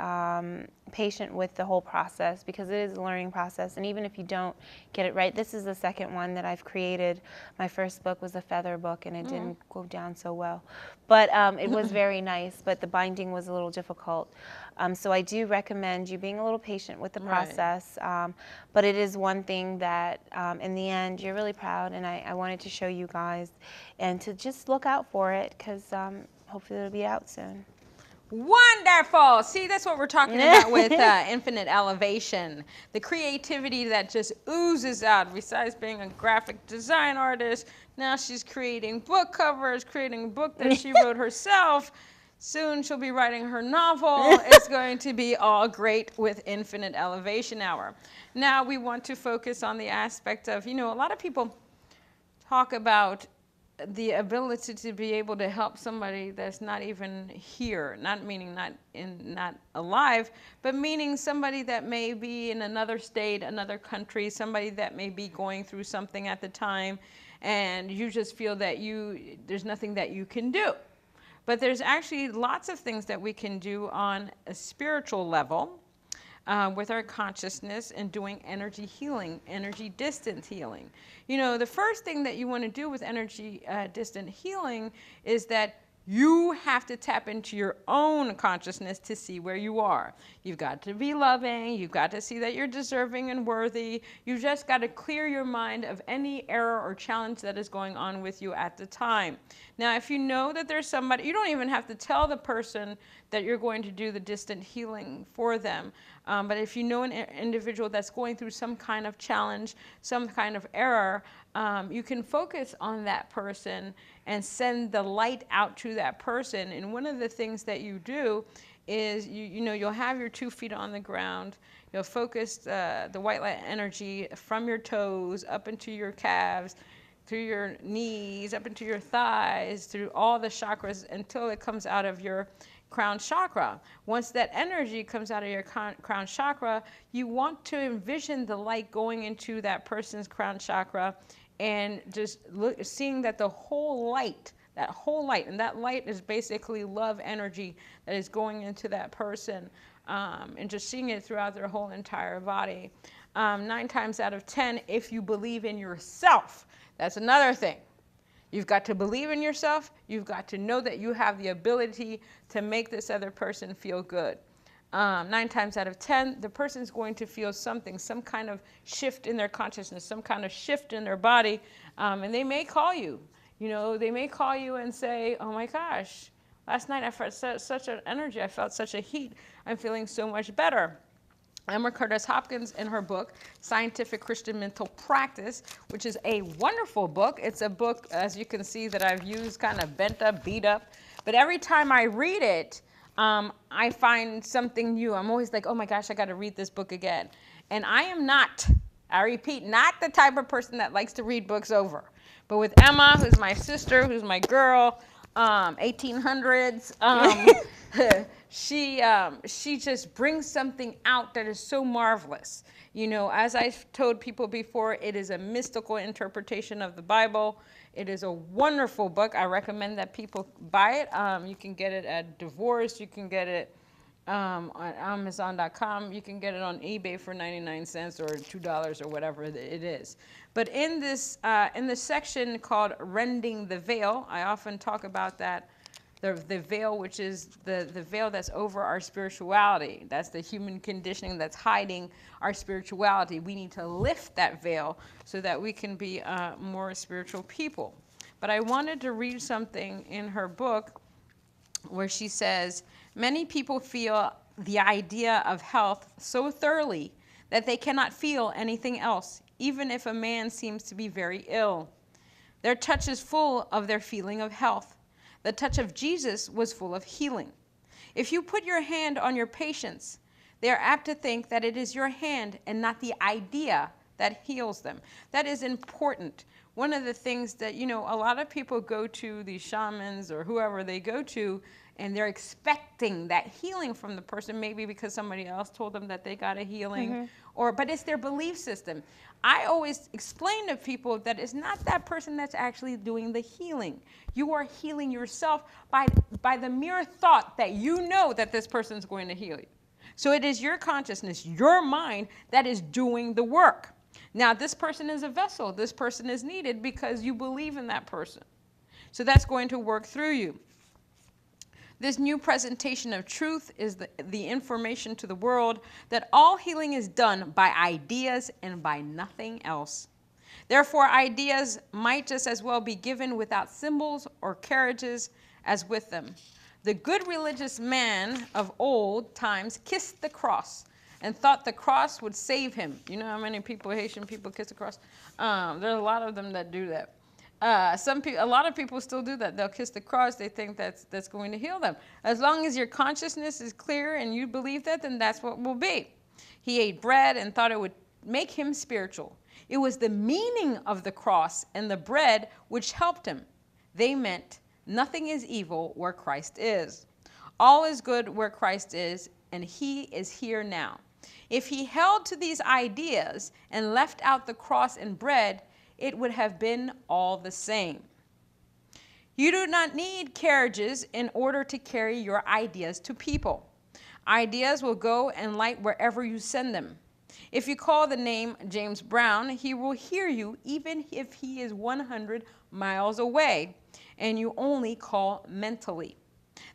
Speaker 2: patient with the whole process, because it is a learning process, and even if you don't get it right, this is the second one that I've created. My first book was a feather book, and it didn't go down so well, but it was very nice, but the binding was a little difficult. So I do recommend you being a little patient with the process, but it is one thing that in the end you're really proud, and I wanted to show you guys and to just look out for it, because hopefully it'll be out soon.
Speaker 1: Wonderful. See, that's what we're talking about with Infinite Elevation. The creativity that just oozes out. Besides being a graphic design artist, now she's creating book covers, creating a book that she wrote herself. Soon she'll be writing her novel. It's going to be all great with Infinite Elevation Hour. Now we want to focus on the aspect of, you know, a lot of people talk about the ability to be able to help somebody that's not even here, not meaning not alive, but meaning somebody that may be in another state, another country, somebody that may be going through something at the time, and you just feel that there's nothing that you can do. But there's actually lots of things that we can do on a spiritual level with our consciousness and doing energy healing, energy distant healing. You know, the first thing that you want to do with energy distant healing is that you have to tap into your own consciousness to see where you are. You've got to be loving. You've got to see that you're deserving and worthy. You've just got to clear your mind of any error or challenge that is going on with you at the time. Now, if you know that there's somebody, you don't even have to tell the person that you're going to do the distant healing for them. But if you know an individual that's going through some kind of challenge, some kind of error, you can focus on that person and send the light out to that person. And one of the things that you do is, you'll have your 2 feet on the ground. You'll focus the white light energy from your toes up into your calves, through your knees, up into your thighs, through all the chakras until it comes out of your crown chakra. Once that energy comes out of your crown chakra, you want to envision the light going into that person's crown chakra and just seeing that the whole light, and that light is basically love energy that is going into that person, and just seeing it throughout their whole entire body. 9 times out of 10, if you believe in yourself, that's another thing. You've got to believe in yourself. You've got to know that you have the ability to make this other person feel good. 9 times out of 10, the person's going to feel something, some kind of shift in their consciousness, some kind of shift in their body, and they may call you. They may call you and say, oh my gosh, last night I felt such an energy, I felt such a heat, I'm feeling so much better. Emma Curtis Hopkins, in her book, Scientific Christian Mental Practice, which is a wonderful book. It's a book, as you can see, that I've used kind of bent up, beat up. But every time I read it, I find something new. I'm always like, oh my gosh, I got to read this book again. And I am not, I repeat, not the type of person that likes to read books over. But with Emma, who's my sister, who's my girl, 1800s, she just brings something out that is so marvelous. You know, as I've told people before, it is a mystical interpretation of the Bible. It is a wonderful book. I recommend that people buy it. You can get it at Divorce. You can get it on Amazon.com. You can get it on eBay for 99 cents or $2 or whatever it is. But in this section called Rending the Veil, I often talk about that, the veil, which is the veil that's over our spirituality. That's the human conditioning that's hiding our spirituality. We need to lift that veil so that we can be more spiritual people. But I wanted to read something in her book where she says, many people feel the idea of health so thoroughly that they cannot feel anything else, even if a man seems to be very ill. Their touch is full of their feeling of health. The touch of Jesus was full of healing. If you put your hand on your patients, they are apt to think that it is your hand and not the idea that heals them. That is important. One of the things that, you know, a lot of people go to these shamans or whoever they go to, and they're expecting that healing from the person, maybe because somebody else told them that they got a healing, but it's their belief system. I always explain to people that it's not that person that's actually doing the healing. You are healing yourself by the mere thought that you know that this person's going to heal you. So it is your consciousness, your mind, that is doing the work. Now, this person is a vessel. This person is needed because you believe in that person. So that's going to work through you. This new presentation of truth is the information to the world that all healing is done by ideas and by nothing else. Therefore, ideas might just as well be given without symbols or carriages as with them. The good religious man of old times kissed the cross and thought the cross would save him. You know how many people, Haitian people, kiss the cross? There's a lot of them that do that. A lot of people still do that. They'll kiss the cross. They think that's going to heal them. As long as your consciousness is clear and you believe that, then that's what will be. He ate bread and thought it would make him spiritual. It was the meaning of the cross and the bread which helped him. They meant nothing is evil where Christ is. All is good where Christ is, and he is here now. If he held to these ideas and left out the cross and bread, it would have been all the same. You do not need carriages in order to carry your ideas to people. Ideas will go and light wherever you send them. If you call the name James Brown, he will hear you even if he is 100 miles away, and you only call mentally.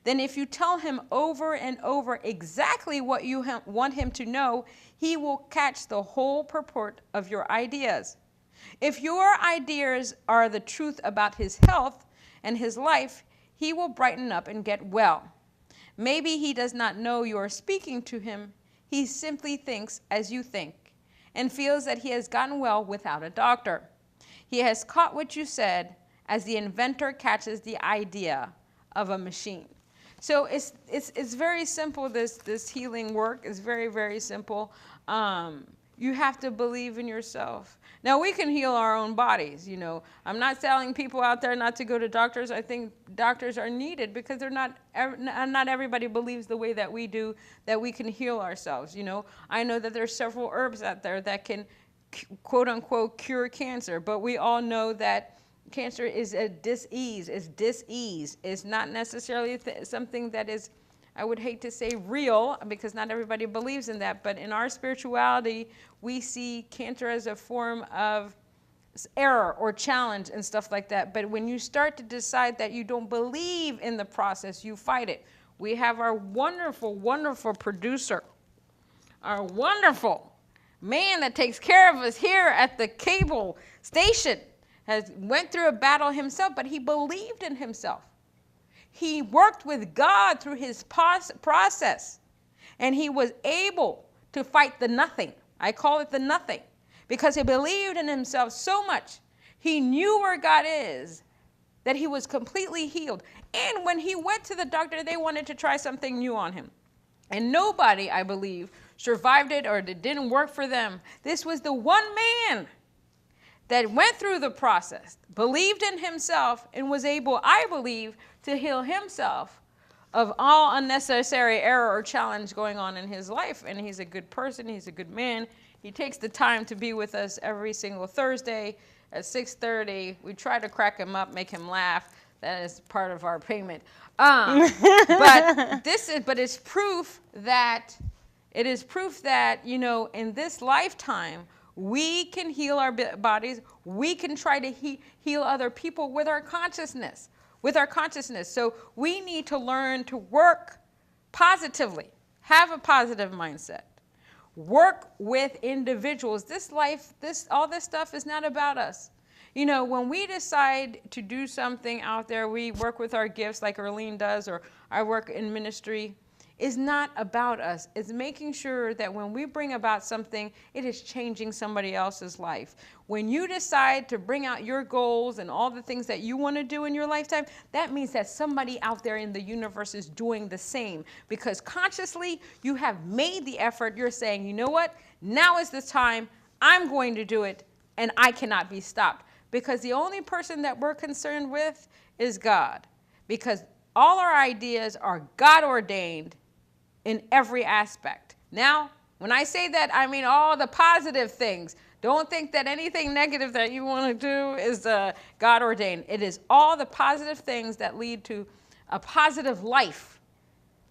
Speaker 1: Then if you tell him over and over exactly what you want him to know, he will catch the whole purport of your ideas. If your ideas are the truth about his health and his life, he will brighten up and get well. Maybe he does not know you are speaking to him. He simply thinks as you think and feels that he has gotten well without a doctor. He has caught what you said as the inventor catches the idea of a machine. So it's very simple. This healing work is very, very simple. You have to believe in yourself. Now, we can heal our own bodies, you know. I'm not telling people out there not to go to doctors. I think doctors are needed because not everybody believes the way that we do, that we can heal ourselves, you know. I know that there's several herbs out there that can, quote unquote, cure cancer, but we all know that cancer is a dis-ease. It's not necessarily something that is, I would hate to say real, because not everybody believes in that, but in our spirituality, we see cancer as a form of error or challenge and stuff like that. But when you start to decide that you don't believe in the process, you fight it. We have our wonderful, wonderful producer, our wonderful man that takes care of us here at the cable station, went through a battle himself, but he believed in himself. He worked with God through his process, and he was able to fight the nothing. I call it the nothing, because he believed in himself so much. He knew where God is, that he was completely healed. And when he went to the doctor, they wanted to try something new on him. And nobody, I believe, survived it, or it didn't work for them. This was the one man that went through the process, believed in himself, and was able, I believe, to heal himself of all unnecessary error or challenge going on in his life. And he's a good person. He's a good man. He takes the time to be with us every single Thursday at 6:30. We try to crack him up, make him laugh. That is part of our payment. But it's proof that you know, in this lifetime, we can heal our bodies. We can try to heal other people with our consciousness. So we need to learn to work positively, have a positive mindset, work with individuals. All this stuff is not about us. You know, when we decide to do something out there, we work with our gifts like Erline does, or I work in ministry. Is not about us. It's making sure that when we bring about something, it is changing somebody else's life. When you decide to bring out your goals and all the things that you want to do in your lifetime, that means that somebody out there in the universe is doing the same. Because consciously, you have made the effort. You're saying, you know what? Now is the time. I'm going to do it, and I cannot be stopped. Because the only person that we're concerned with is God. Because all our ideas are God-ordained in every aspect. Now, when I say that, I mean all the positive things. Don't think that anything negative that you want to do is God-ordained. It is all the positive things that lead to a positive life.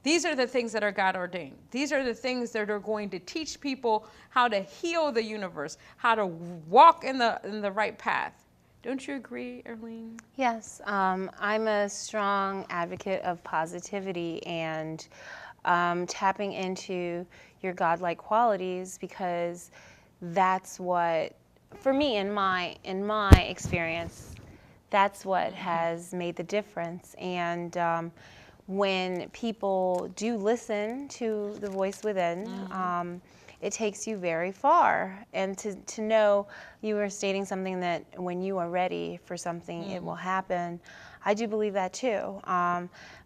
Speaker 1: These are the things that are God-ordained. These are the things that are going to teach people how to heal the universe, how to walk in the right path. Don't you agree, Erline?
Speaker 2: Yes. I'm a strong advocate of positivity and tapping into your godlike qualities, because that's what, for me, in my experience, that's what has made the difference. And when people do listen to the voice within, it takes you very far. And to know, you were stating something that when you are ready for something, it will happen. I do believe that too.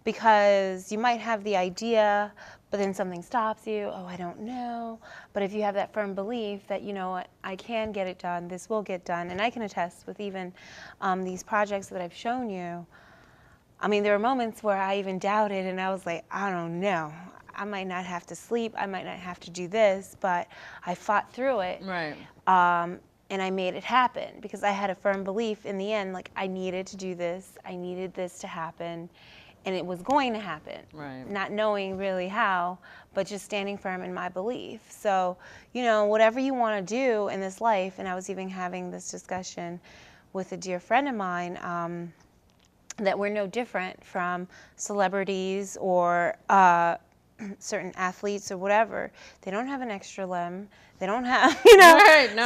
Speaker 2: Because you might have the idea, but then something stops you. Oh, I don't know. But if you have that firm belief that, you know what, I can get it done, this will get done. And I can attest with even these projects that I've shown you. I mean, there were moments where I even doubted, and I was like, I don't know. I might not have to sleep. I might not have to do this, but I fought through it.
Speaker 1: Right.
Speaker 2: And I made it happen because I had a firm belief in the end, like I needed to do this. I needed this to happen, and it was going to happen.
Speaker 1: Right.
Speaker 2: Not knowing really how, but just standing firm in my belief. So, you know, whatever you want to do in this life, and I was even having this discussion with a dear friend of mine, that we're no different from celebrities or certain athletes or whatever. They don't have an extra limb. They don't have, you know,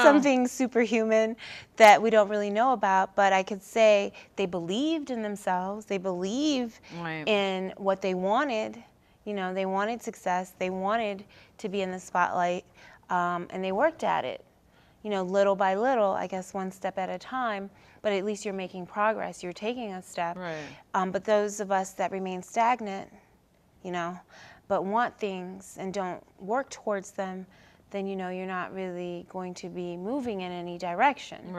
Speaker 2: something superhuman that we don't really know about. But I could say they believed in themselves. They believe in what they wanted. You know, they wanted success. They wanted to be in the spotlight, and they worked at it. You know, little by little, I guess one step at a time, but at least you're making progress. You're taking a step.
Speaker 1: Right.
Speaker 2: But those of us that remain stagnant, you know, but want things and don't work towards them, then, you know, you're not really going to be moving in any direction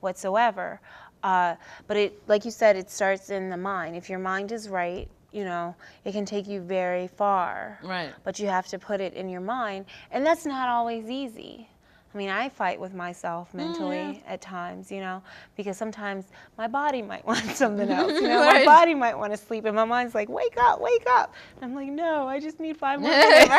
Speaker 2: whatsoever. But it, like you said, it starts in the mind. If your mind is right, you know, it can take you very far.
Speaker 1: Right.
Speaker 2: But you have to put it in your mind, and that's not always easy. I mean, I fight with myself mentally at times, you know, because sometimes my body might want something else, you know, my body might want to sleep, and my mind's like, wake up, wake up. And I'm like, no, I just need 5 more minutes.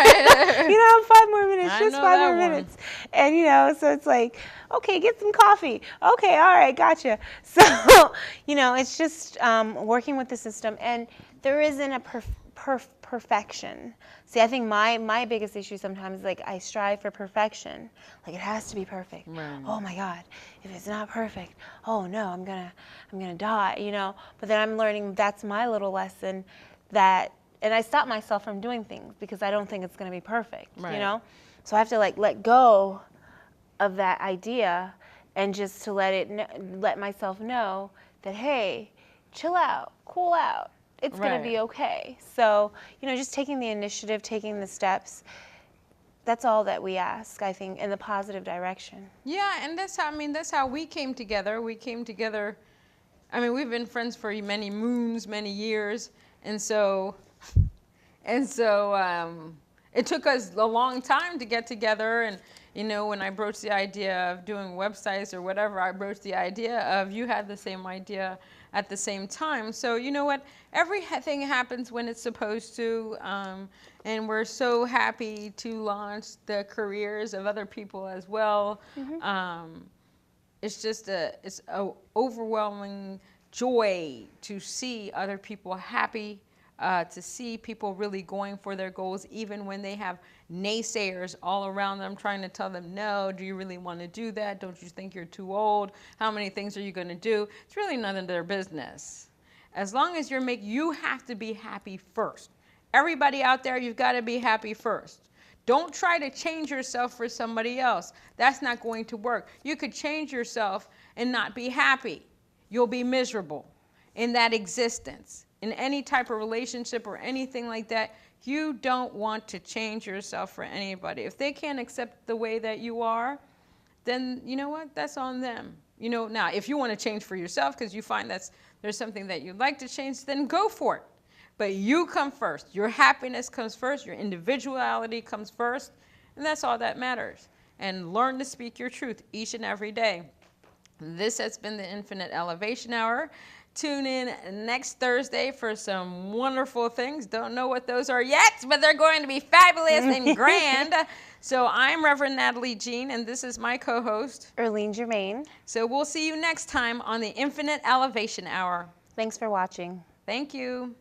Speaker 2: You know, 5 more minutes, just 5 more minutes. And, you know, so it's like, okay, get some coffee. Okay, all right, gotcha. So, you know, it's just working with the system, and there isn't a perfection. See, I think my biggest issue sometimes is like I strive for perfection. Like it has to be perfect.
Speaker 1: Right.
Speaker 2: Oh my God, if it's not perfect, oh no, I'm gonna die, you know. But then I'm learning that's my little lesson, that, and I stop myself from doing things because I don't think it's gonna be perfect, you know. So I have to like let go of that idea and just to let myself know that, hey, chill out, cool out. It's going to be okay. So, just taking the initiative, taking the steps, that's all that we ask, I think, in the positive direction.
Speaker 1: Yeah, and that's how we came together. We came together, we've been friends for many moons, many years, and so it took us a long time to get together. And when I broached the idea of doing websites or whatever, I broached the idea of, you had the same idea at the same time. So you know what? Everything happens when it's supposed to, and we're so happy to launch the careers of other people as well. Mm-hmm. It's just it's a overwhelming joy to see other people happy. To see people really going for their goals, even when they have naysayers all around them trying to tell them, no, do you really want to do that? Don't you think you're too old? How many things are you going to do? It's really none of their business. As long as you have to be happy first. Everybody out there, you've got to be happy first. Don't try to change yourself for somebody else. That's not going to work. You could change yourself and not be happy. You'll be miserable in that existence. In any type of relationship or anything like that, you don't want to change yourself for anybody. If they can't accept the way that you are, then you know what? That's on them. Now, if you want to change for yourself because you find there's something that you'd like to change, then go for it. But you come first. Your happiness comes first. Your individuality comes first. And that's all that matters. And learn to speak your truth each and every day. This has been the Infinite Elevation Hour. Tune in next Thursday for some wonderful things. Don't know what those are yet, but they're going to be fabulous and grand. So I'm Reverend Natalie Jean, and this is my co-host,
Speaker 2: Erline Germain.
Speaker 1: So we'll see you next time on the Infinite Elevation Hour.
Speaker 2: Thanks for watching.
Speaker 1: Thank you.